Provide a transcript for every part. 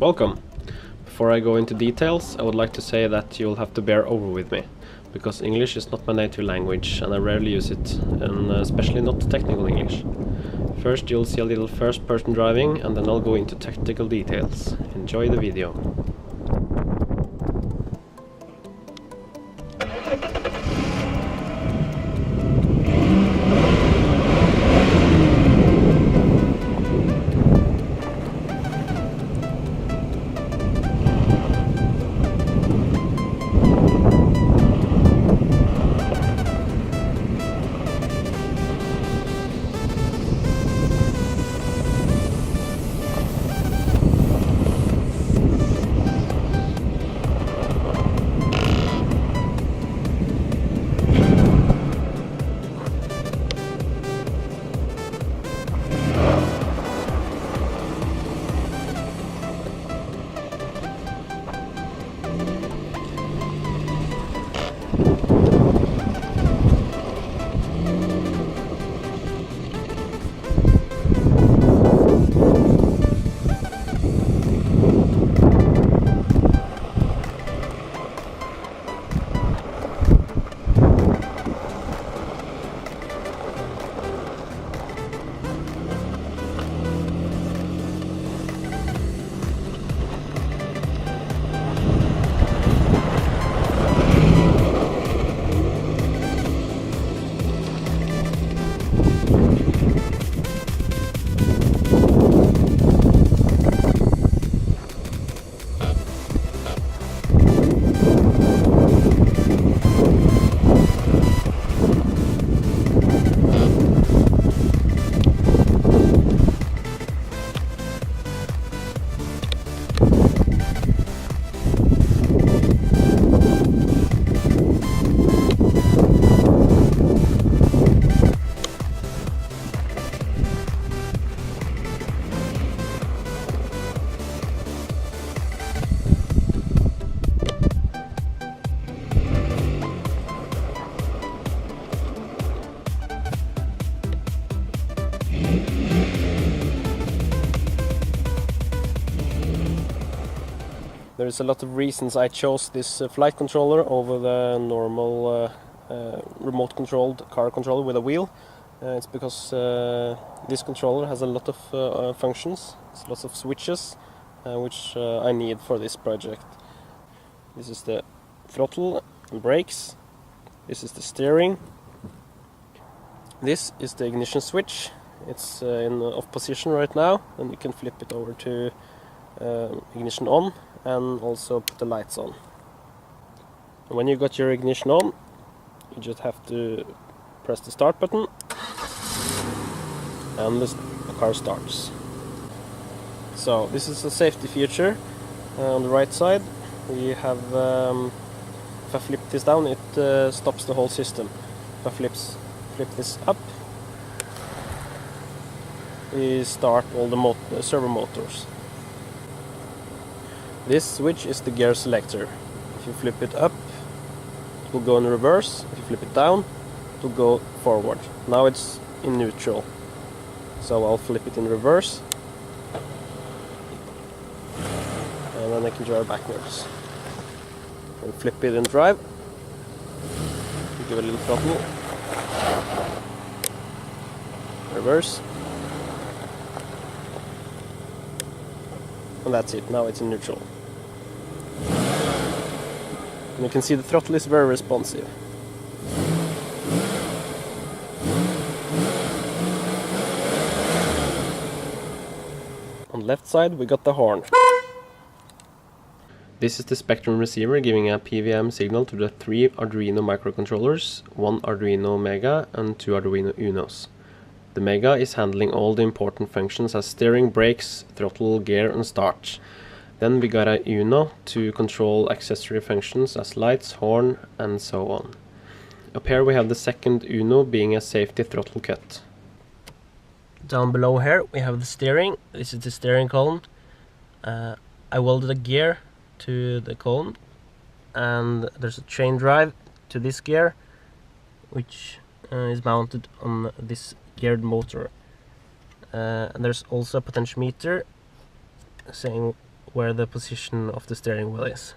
Welcome! Before I go into details, I would like to say that you'll have to bear over with me, because English is not my native language and I rarely use it, and especially not technical English. First you'll see a little first-person driving and then I'll go into technical details. Enjoy the video. There is a lot of reasons I chose this flight controller over the normal remote controlled car controller with a wheel. It's because this controller has a lot of functions, it's lots of switches which I need for this project. This is the throttle and brakes, this is the steering, this is the ignition switch. It's in off position right now, and you can flip it over to ignition on and also put the lights on. And when you got your ignition on, you just have to press the start button and the car starts. So this is a safety feature. On the right side we have, if I flip this down, it stops the whole system. If I flip this up, we start all the servo motors. This switch is the gear selector. If you flip it up, it will go in reverse. If you flip it down, it will go forward. Now it's in neutral. So I'll flip it in reverse. And then I can drive backwards. And flip it in drive. Give it a little throttle. Reverse. And that's it, now it's in neutral. And you can see the throttle is very responsive. On the left side we got the horn. This is the Spektrum receiver giving a PWM signal to the 3 Arduino microcontrollers, 1 Arduino Mega and 2 Arduino Unos. The Mega is handling all the important functions as steering, brakes, throttle, gear and start. Then we got a Uno to control accessory functions as lights, horn and so on. Up here we have the second Uno being a safety throttle cut. Down below here we have the steering. This is the steering column. I welded a gear to the column, and there's a chain drive to this gear which is mounted on this geared motor. And there's also a potentiometer saying where the position of the steering wheel is.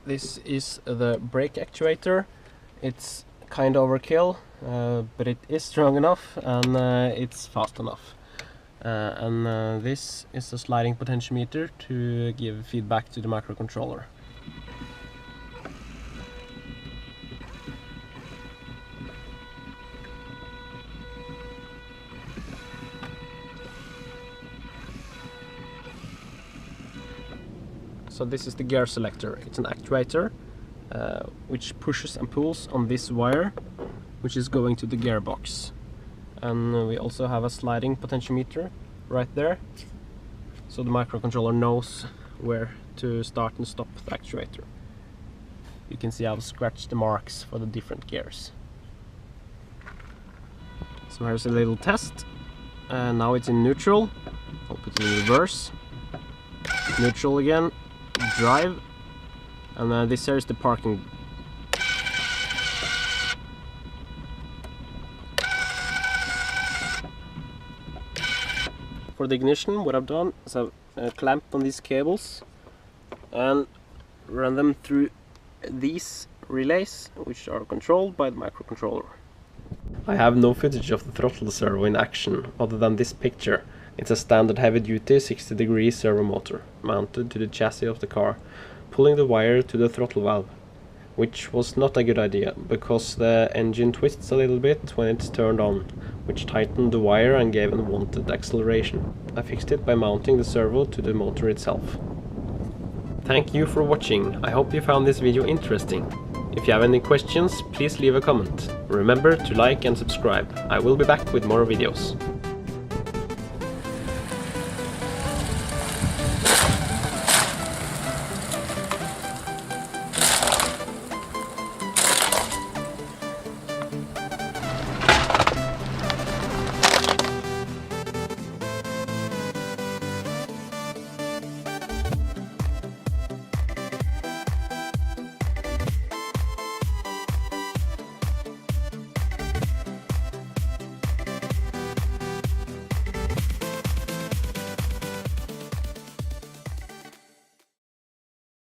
This is the brake actuator. It's kind of overkill, but it is strong enough and it's fast enough. This is a sliding potentiometer to give feedback to the microcontroller. So this is the gear selector. It's an actuator which pushes and pulls on this wire, which is going to the gearbox. And we also have a sliding potentiometer right there, so the microcontroller knows where to start and stop the actuator. You can see I've scratched the marks for the different gears. So here's a little test. Now it's in neutral. I'll put it in reverse. Neutral again. Drive, and this here is the parking. For the ignition, what I've done is I've clamped on these cables and run them through these relays, which are controlled by the microcontroller. I have no footage of the throttle servo in action other than this picture. It's a standard heavy-duty 60-degree servo motor mounted to the chassis of the car, pulling the wire to the throttle valve, which was not a good idea because the engine twists a little bit when it's turned on, which tightened the wire and gave unwanted acceleration. I fixed it by mounting the servo to the motor itself. Thank you for watching. I hope you found this video interesting. If you have any questions, please leave a comment. Remember to like and subscribe. I will be back with more videos.